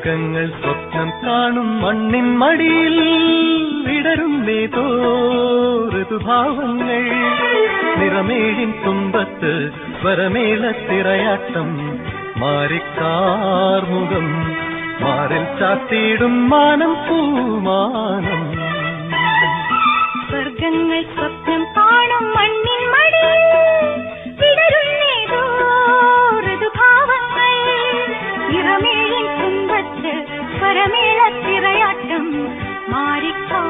സ്വർഗങ്ങൾ സ്വപ്നം കാണും മണ്ണിൻ മടിയിൽ വിടരും നേതോ ഋതുഭാവങ്ങൾ നിറമേഴിൻ തുമ്പത്ത് സ്വരമേളത്തിറയാട്ടം മാറിക്കാർമുഖം മാറിൽ ചാത്തിയിടും മാനം പൂമാനം സ്വർഗങ്ങൾ സ്വപ്നം കാണും മണ്ണിൻ മടിയിൽ വിടരുന്നേതോ ഋതുഭാവങ്ങൾ നിറമേഴിൻ തുമ്പത്ത് സ്വരമേളത്തിറയാട്ടം മാറിക്കാ